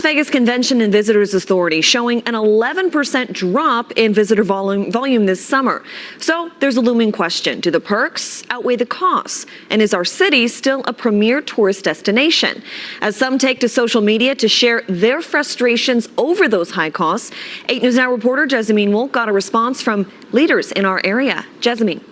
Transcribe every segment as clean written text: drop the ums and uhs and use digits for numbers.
Vegas Convention and Visitors Authority showing an 11% drop in visitor volume this summer. So there's a looming question. Do the perks outweigh the costs? And is our city still a premier tourist destination? As some take to social media to share their frustrations over those high costs, 8 News Now reporter Jessamine Wolk got a response from leaders in our area. Jessamine.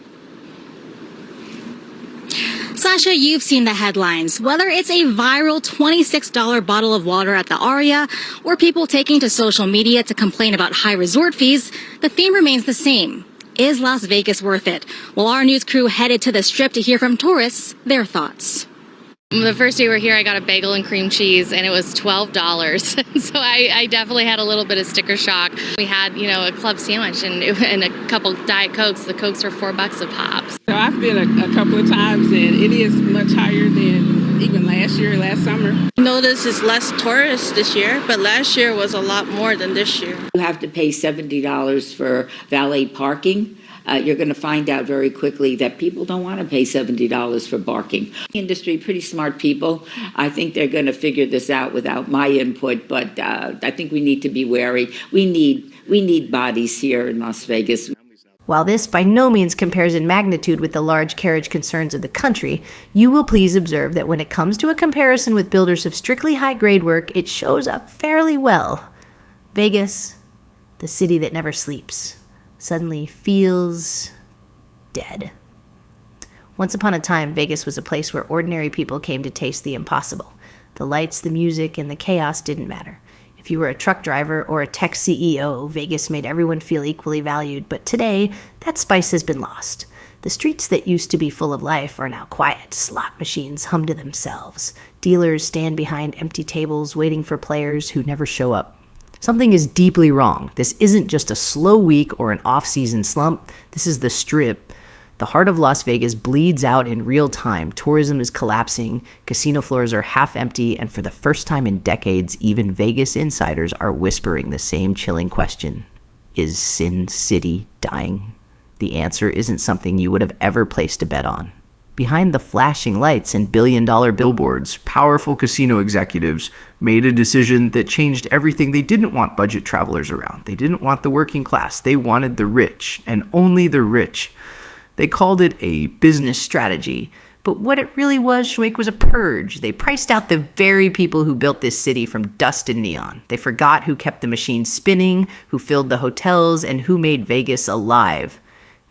Sasha, you've seen the headlines. Whether it's a viral $26 bottle of water at the Aria or people taking to social media to complain about high resort fees, the theme remains the same. Is Las Vegas worth it? Well, our news crew headed to the Strip to hear from tourists their thoughts. The first day we were here, I got a bagel and cream cheese, and it was $12. So I definitely had a little bit of sticker shock. We had, a club sandwich and a couple Diet Cokes. The Cokes were $4 a pop. So I've been a couple of times, and it is much higher than even last summer. Notice it's less tourists this year, but last year was a lot more than this year. You have to pay $70 for valet parking. You're going to find out very quickly that people don't want to pay $70 for parking. Industry, pretty smart people. I think they're going to figure this out without my input, but I think we need to be wary. We need bodies here in Las Vegas. While this by no means compares in magnitude with the large carriage concerns of the country, you will please observe that when it comes to a comparison with builders of strictly high-grade work, it shows up fairly well. Vegas, the city that never sleeps, suddenly feels dead. Once upon a time, Vegas was a place where ordinary people came to taste the impossible. The lights, the music, and the chaos didn't matter. If you were a truck driver or a tech CEO, Vegas made everyone feel equally valued, but today, that spice has been lost. The streets that used to be full of life are now quiet. Slot machines hum to themselves. Dealers stand behind empty tables waiting for players who never show up. Something is deeply wrong. This isn't just a slow week or an off-season slump. This is the Strip. The heart of Las Vegas bleeds out in real time. Tourism is collapsing, casino floors are half empty, and for the first time in decades, even Vegas insiders are whispering the same chilling question. Is Sin City dying? The answer isn't something you would have ever placed a bet on. Behind the flashing lights and billion-dollar billboards, powerful casino executives made a decision that changed everything. They didn't want budget travelers around. They didn't want the working class. They wanted the rich, and only the rich. They called it a business strategy, but what it really was, Schweik, was a purge. They priced out the very people who built this city from dust and neon. They forgot who kept the machines spinning, who filled the hotels, and who made Vegas alive.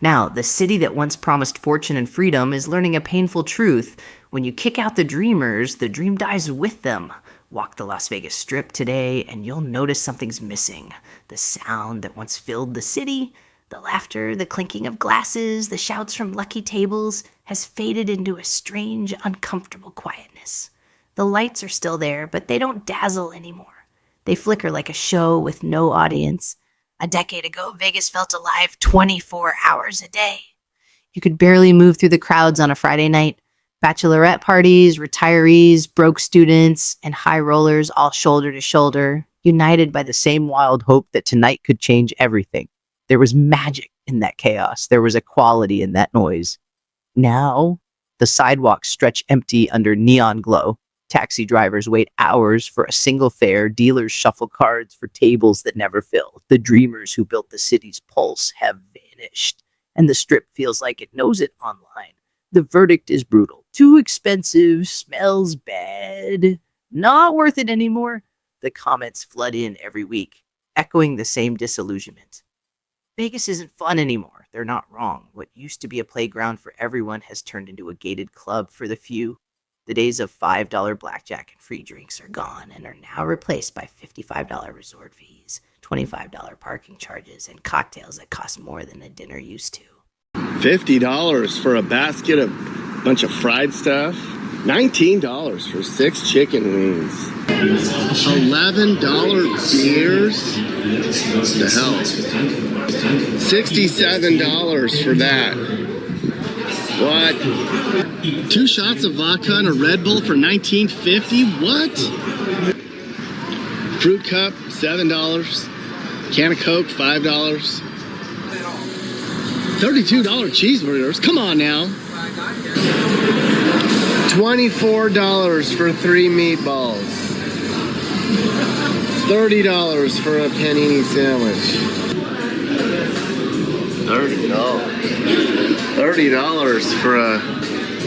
Now, the city that once promised fortune and freedom is learning a painful truth. When you kick out the dreamers, the dream dies with them. Walk the Las Vegas Strip today, and you'll notice something's missing. The sound that once filled the city, the laughter, the clinking of glasses, the shouts from lucky tables, has faded into a strange, uncomfortable quietness. The lights are still there, but they don't dazzle anymore. They flicker like a show with no audience. A decade ago, Vegas felt alive 24 hours a day. You could barely move through the crowds on a Friday night. Bachelorette parties, retirees, broke students, and high rollers all shoulder to shoulder, united by the same wild hope that tonight could change everything. There was magic in that chaos. There was equality in that noise. Now, the sidewalks stretch empty under neon glow. Taxi drivers wait hours for a single fare. Dealers shuffle cards for tables that never fill. The dreamers who built the city's pulse have vanished, and the Strip feels like it knows it online. The verdict is brutal. Too expensive, smells bad, not worth it anymore. The comments flood in every week, echoing the same disillusionment. Vegas isn't fun anymore. They're not wrong. What used to be a playground for everyone has turned into a gated club for the few. The days of $5 blackjack and free drinks are gone and are now replaced by $55 resort fees, $25 parking charges, and cocktails that cost more than a dinner used to. $50 for a basket of bunch of fried stuff. $19 for 6 chicken wings. $11 beers. The hell? $67 for that. What? 2 shots of vodka and a Red Bull for $19.50? What? Fruit cup, $7. Can of Coke, $5. $32 cheeseburgers. Come on now. $24 for 3 meatballs. $30 for a panini sandwich. $30 for a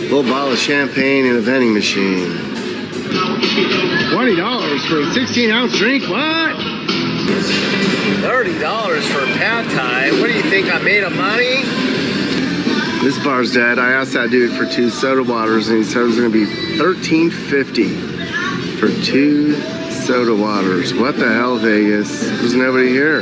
little bottle of champagne in a vending machine. $20 for a 16-ounce drink? What? $30 for a pad thai? What do you think, I'm made of money? This bar's dead. I asked that dude for 2 soda waters and he said it was going to be $13.50 for 2 soda waters. What the hell, Vegas? There's nobody here.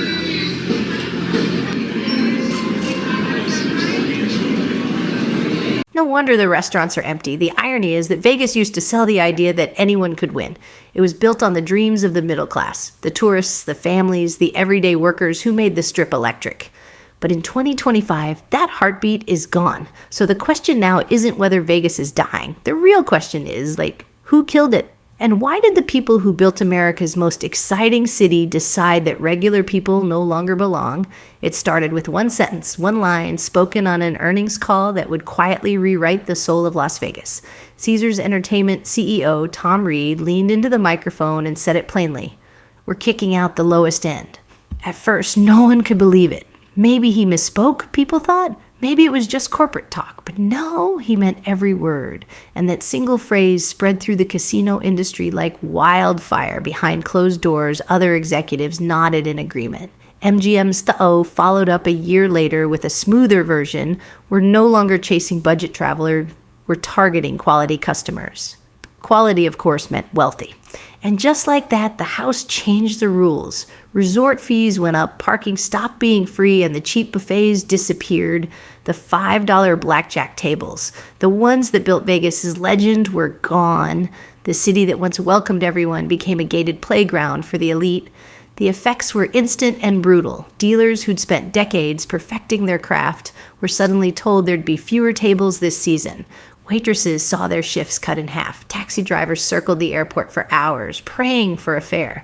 No wonder the restaurants are empty. The irony is that Vegas used to sell the idea that anyone could win. It was built on the dreams of the middle class, the tourists, the families, the everyday workers who made the Strip electric. But in 2025, that heartbeat is gone. So the question now isn't whether Vegas is dying. The real question is, who killed it? And why did the people who built America's most exciting city decide that regular people no longer belong? It started with one sentence, one line, spoken on an earnings call that would quietly rewrite the soul of Las Vegas. Caesars Entertainment CEO Tom Reed leaned into the microphone and said it plainly. We're kicking out the lowest end. At first, no one could believe it. Maybe he misspoke, people thought. Maybe it was just corporate talk, but no, he meant every word. And that single phrase spread through the casino industry like wildfire. Behind closed doors, other executives nodded in agreement. MGM Sto followed up a year later with a smoother version. We're no longer chasing budget travelers, we're targeting quality customers. Quality, of course, meant wealthy. And just like that, the house changed the rules. Resort fees went up, parking stopped being free, and the cheap buffets disappeared. The $5 blackjack tables, the ones that built Vegas's legend, were gone. The city that once welcomed everyone became a gated playground for the elite. The effects were instant and brutal. Dealers who'd spent decades perfecting their craft were suddenly told there'd be fewer tables this season. Waitresses saw their shifts cut in half. Taxi drivers circled the airport for hours, praying for a fare.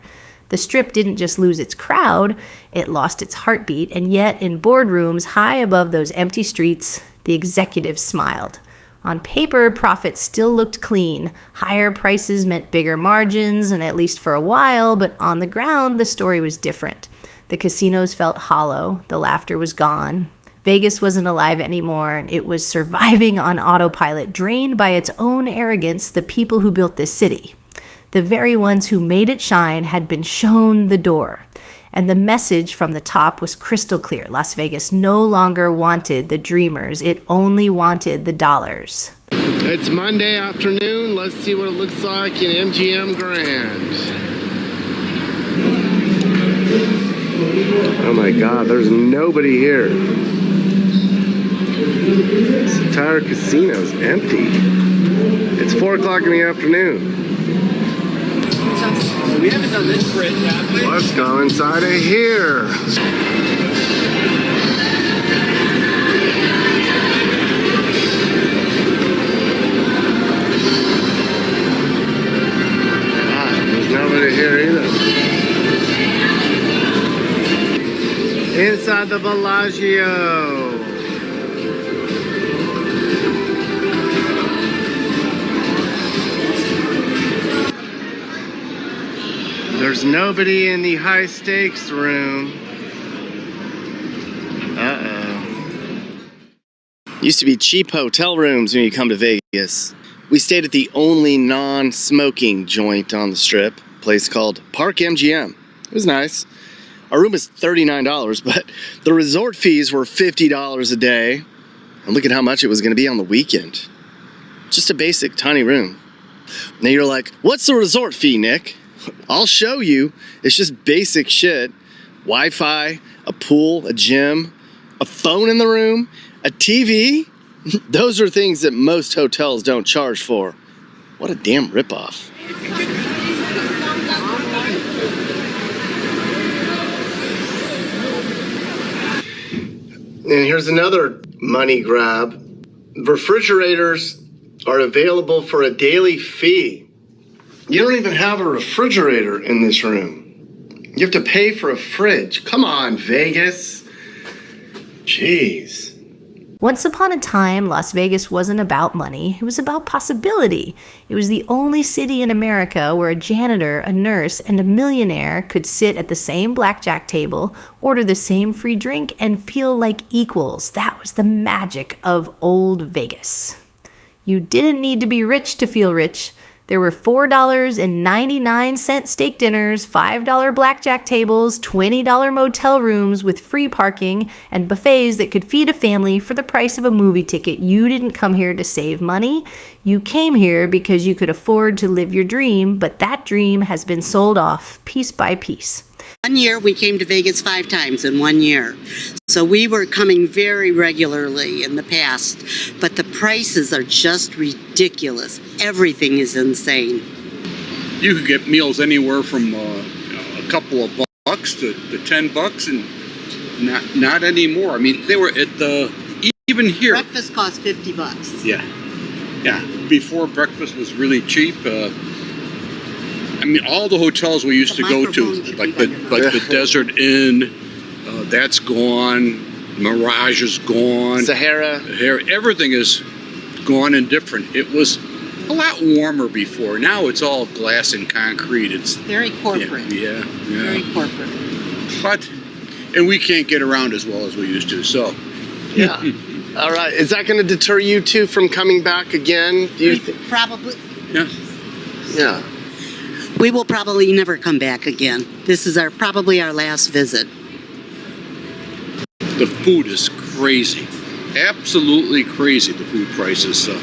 The Strip didn't just lose its crowd, it lost its heartbeat, and yet in boardrooms high above those empty streets, the executives smiled. On paper, profits still looked clean. Higher prices meant bigger margins, and at least for a while, but on the ground, the story was different. The casinos felt hollow, the laughter was gone. Vegas wasn't alive anymore. It was surviving on autopilot, drained by its own arrogance, the people who built this city. The very ones who made it shine had been shown the door. And the message from the top was crystal clear. Las Vegas no longer wanted the dreamers. It only wanted the dollars. It's Monday afternoon. Let's see what it looks like in MGM Grand. Oh my God, there's nobody here. This entire casino's empty. It's 4 o'clock in the afternoon. We haven't done this bridge, have we? Let's go inside of here. There's nobody here either. Inside the Bellagio. There's nobody in the high stakes room. Used to be cheap hotel rooms when you come to Vegas. We stayed at the only non-smoking joint on the Strip, a place called Park MGM. It was nice. Our room was $39, but the resort fees were $50 a day. And look at how much it was going to be on the weekend. Just a basic tiny room. Now you're like, what's the resort fee, Nick? I'll show you. It's just basic shit. Wi-Fi, a pool, a gym, a phone in the room, a TV. Those are things that most hotels don't charge for. What a damn ripoff. And here's another money grab. Refrigerators are available for a daily fee. You don't even have a refrigerator in this room. You have to pay for a fridge. Come on, Vegas. Jeez. Once upon a time, Las Vegas wasn't about money, it was about possibility. It was the only city in America where a janitor, a nurse, and a millionaire could sit at the same blackjack table, order the same free drink, and feel like equals. That was the magic of old Vegas. You didn't need to be rich to feel rich. There were $4.99 steak dinners, $5 blackjack tables, $20 motel rooms with free parking, and buffets that could feed a family for the price of a movie ticket. You didn't come here to save money. You came here because you could afford to live your dream, but that dream has been sold off piece by piece. One year we came to Vegas 5 times in 1 year. So we were coming very regularly in the past, but the prices are just ridiculous. Everything is insane. You could get meals anywhere from a couple of bucks to $10, and not anymore. I mean, they were at even here. Breakfast cost $50. Yeah. Before breakfast was really cheap. I mean, all the hotels we used to go to, like the Desert Inn, that's gone. Mirage is gone. Sahara. Everything is gone and different. It was a lot warmer before. Now it's all glass and concrete. It's very corporate. Yeah. Very corporate. And we can't get around as well as we used to. So. Yeah. All right. Is that going to deter you two from coming back again? Do you Probably. Yeah. Yeah. We will probably never come back again. This is probably our last visit. The food is crazy. Absolutely crazy, the food prices. So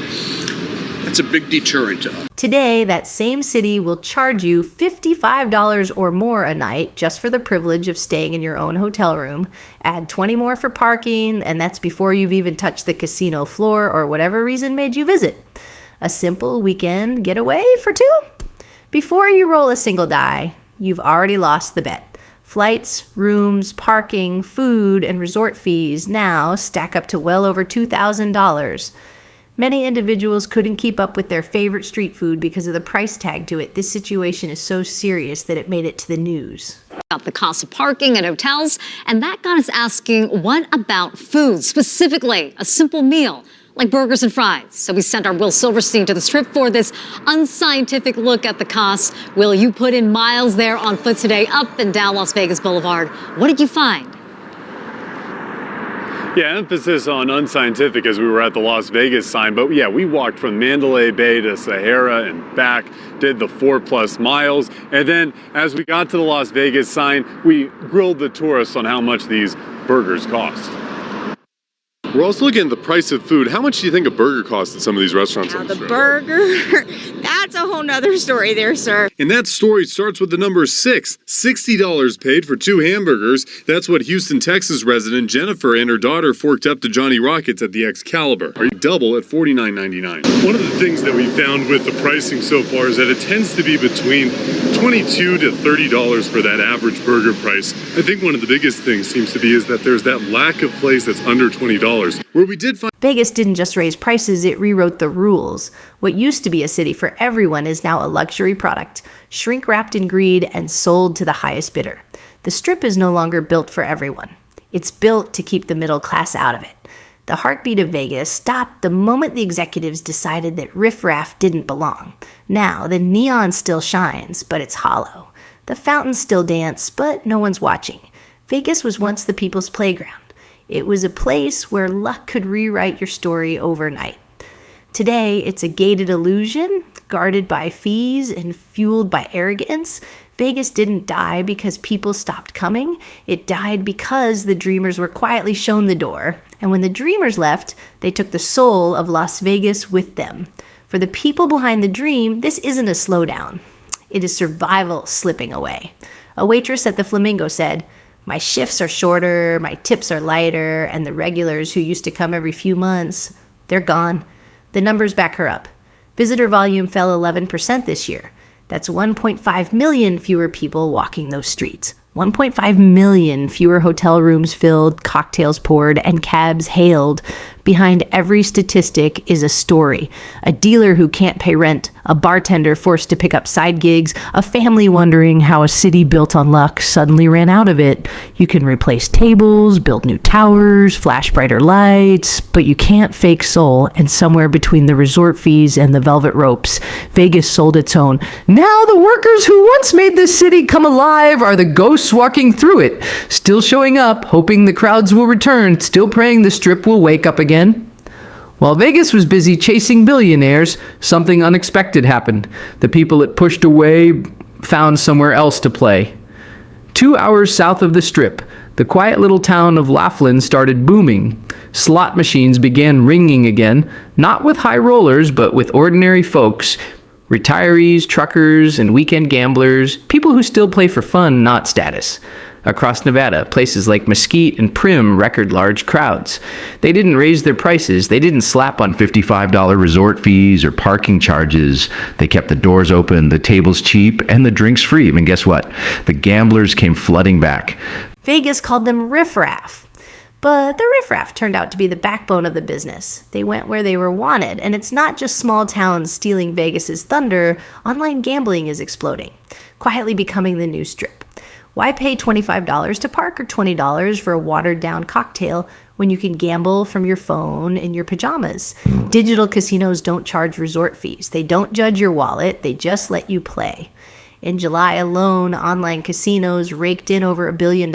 that's a big deterrent to us. Today, that same city will charge you $55 or more a night just for the privilege of staying in your own hotel room. Add 20 more for parking, and that's before you've even touched the casino floor or whatever reason made you visit. A simple weekend getaway for two? Before you roll a single die, you've already lost the bet. Flights, rooms, parking, food, and resort fees now stack up to well over $2,000. Many individuals couldn't keep up with their favorite street food because of the price tag to it. This situation is so serious that it made it to the news. About the cost of parking at hotels, and that got us asking, what about food, specifically a simple meal like burgers and fries? So we sent our Will Silverstein to the Strip for this unscientific look at the costs. Will, you put in miles there on foot today up and down Las Vegas Boulevard. What did you find? Yeah, emphasis on unscientific as we were at the Las Vegas sign. But yeah, we walked from Mandalay Bay to Sahara and back, did the 4+ miles. And then as we got to the Las Vegas sign, we grilled the tourists on how much these burgers cost. We're also looking at the price of food. How much do you think a burger costs at some of these restaurants on the Strip? Burger, that's a whole nother story there, sir. And that story starts with the number 6. $60 paid for 2 hamburgers. That's what Houston, Texas resident Jennifer and her daughter forked up to Johnny Rockets at the Excalibur. Or double at $49.99. One of the things that we found with the pricing so far is that it tends to be between $22 to $30 for that average burger price. I think one of the biggest things seems to be is that there's that lack of place that's under $20. Where we did find Vegas didn't just raise prices, it rewrote the rules. What used to be a city for everyone is now a luxury product, shrink-wrapped in greed and sold to the highest bidder. The Strip is no longer built for everyone. It's built to keep the middle class out of it. The heartbeat of Vegas stopped the moment the executives decided that riffraff didn't belong. Now, the neon still shines, but it's hollow. The fountains still dance, but no one's watching. Vegas was once the people's playground. It was a place where luck could rewrite your story overnight. Today, it's a gated illusion, guarded by fees and fueled by arrogance. Vegas didn't die because people stopped coming. It died because the dreamers were quietly shown the door. And when the dreamers left, they took the soul of Las Vegas with them. For the people behind the dream, this isn't a slowdown. It is survival slipping away. A waitress at the Flamingo said, "My shifts are shorter, my tips are lighter, and the regulars who used to come every few months, they're gone." The numbers back her up. Visitor volume fell 11% this year. That's 1.5 million fewer people walking those streets. 1.5 million fewer hotel rooms filled, cocktails poured, and cabs hailed. Behind every statistic is a story. A dealer who can't pay rent, a bartender forced to pick up side gigs, a family wondering how a city built on luck suddenly ran out of it. You can replace tables, build new towers, flash brighter lights, but you can't fake soul. And somewhere between the resort fees and the velvet ropes, Vegas sold its own. Now the workers who once made this city come alive are the ghosts walking through it, still showing up, hoping the crowds will return, still praying the Strip will wake up again. While Vegas was busy chasing billionaires, something unexpected happened. The people it pushed away found somewhere else to play. 2 hours south of the Strip, the quiet little town of Laughlin started booming. Slot machines began ringing again, not with high rollers, but with ordinary folks. Retirees, truckers, and weekend gamblers, people who still play for fun, not status. Across Nevada, places like Mesquite and Primm record large crowds. They didn't raise their prices. They didn't slap on $55 resort fees or parking charges. They kept the doors open, the tables cheap, and the drinks free. And guess what? The gamblers came flooding back. Vegas called them riffraff. But the riffraff turned out to be the backbone of the business. They went where they were wanted, and it's not just small towns stealing Vegas's thunder. Online gambling is exploding, quietly becoming the new Strip. Why pay $25 to park or $20 for a watered-down cocktail when you can gamble from your phone in your pajamas? Digital casinos don't charge resort fees. They don't judge your wallet. They just let you play. In July alone, online casinos raked in over $1 billion.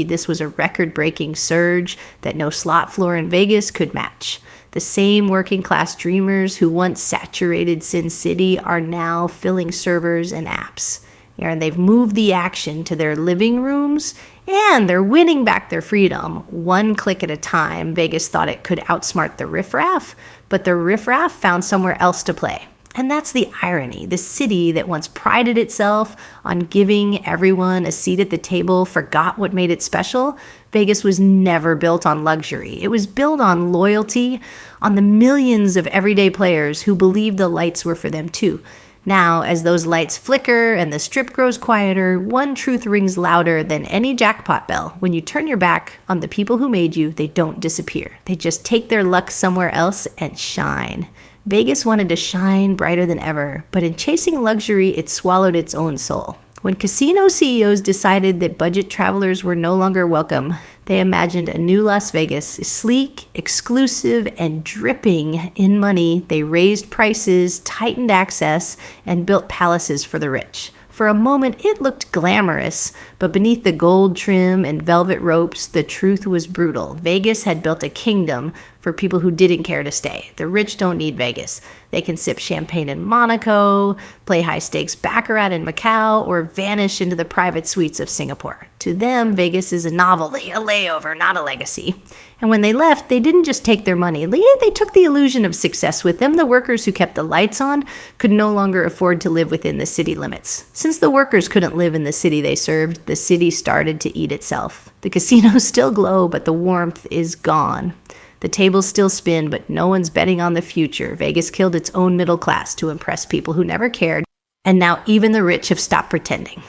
This was a record-breaking surge that no slot floor in Vegas could match. The same working-class dreamers who once saturated Sin City are now filling servers and apps. And they've moved the action to their living rooms, and they're winning back their freedom, one click at a time. Vegas thought it could outsmart the riffraff, but the riffraff found somewhere else to play. And that's the irony. The city that once prided itself on giving everyone a seat at the table forgot what made it special. Vegas was never built on luxury. It was built on loyalty, on the millions of everyday players who believed the lights were for them too. Now, as those lights flicker and the Strip grows quieter, one truth rings louder than any jackpot bell. When you turn your back on the people who made you, they don't disappear. They just take their luck somewhere else and shine. Vegas wanted to shine brighter than ever, but in chasing luxury, it swallowed its own soul. When casino CEOs decided that budget travelers were no longer welcome, they imagined a new Las Vegas, sleek, exclusive, and dripping in money. They raised prices, tightened access, and built palaces for the rich. For a moment, it looked glamorous, but beneath the gold trim and velvet ropes, the truth was brutal. Vegas had built a kingdom for people who didn't care to stay. The rich don't need Vegas. They can sip champagne in Monaco, play high-stakes baccarat in Macau, or vanish into the private suites of Singapore. To them, Vegas is a novelty, a layover, not a legacy. And when they left, they didn't just take their money. They took the illusion of success with them. The workers who kept the lights on could no longer afford to live within the city limits. Since the workers couldn't live in the city they served, the city started to eat itself. The casinos still glow, but the warmth is gone. The tables still spin, but no one's betting on the future. Vegas killed its own middle class to impress people who never cared, and now even the rich have stopped pretending.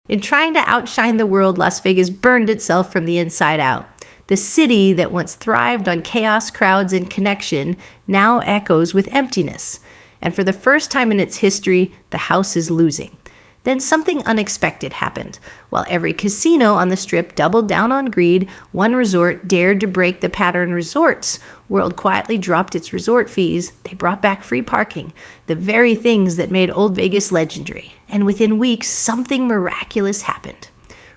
In trying to outshine the world, Las Vegas burned itself from the inside out. The city that once thrived on chaos, crowds, and connection now echoes with emptiness. And for the first time in its history, the house is losing. Then something unexpected happened. While every casino on the Strip doubled down on greed, one resort dared to break the pattern. Resorts World quietly dropped its resort fees. They brought back free parking, the very things that made Old Vegas legendary. And within weeks, something miraculous happened.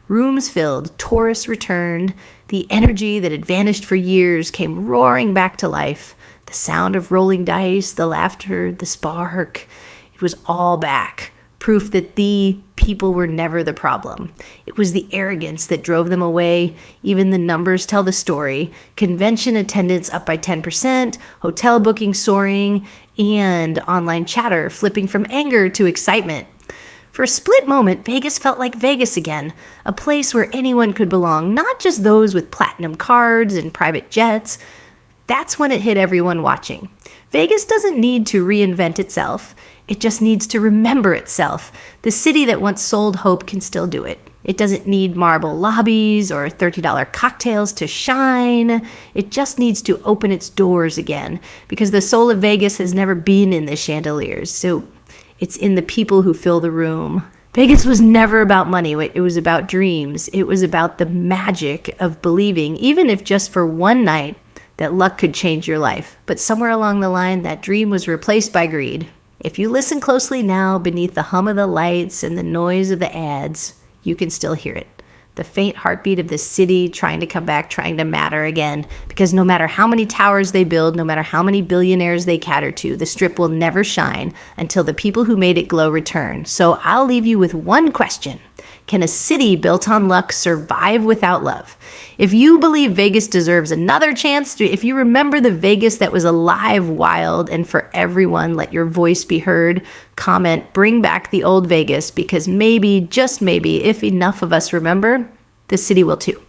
Rooms filled, tourists returned, the energy that had vanished for years came roaring back to life. The sound of rolling dice, the laughter, the spark, it was all back. Proof that the people were never the problem. It was the arrogance that drove them away. Even the numbers tell the story. Convention attendance up by 10%, hotel bookings soaring, and online chatter flipping from anger to excitement. For a split moment, Vegas felt like Vegas again, a place where anyone could belong, not just those with platinum cards and private jets. That's when it hit everyone watching. Vegas doesn't need to reinvent itself. It just needs to remember itself. The city that once sold hope can still do it. It doesn't need marble lobbies or $30 cocktails to shine. It just needs to open its doors again, because the soul of Vegas has never been in the chandeliers. So it's in the people who fill the room. Vegas was never about money. It was about dreams. It was about the magic of believing, even if just for one night, that luck could change your life. But somewhere along the line, that dream was replaced by greed. If you listen closely now, beneath the hum of the lights and the noise of the ads, you can still hear it. The faint heartbeat of the city trying to come back, trying to matter again. Because no matter how many towers they build, no matter how many billionaires they cater to, the Strip will never shine until the people who made it glow return. So I'll leave you with one question. Can a city built on luck survive without love? If you believe Vegas deserves another chance, if you remember the Vegas that was alive, wild, and for everyone, let your voice be heard, comment, bring back the old Vegas, because maybe, just maybe, if enough of us remember, the city will too.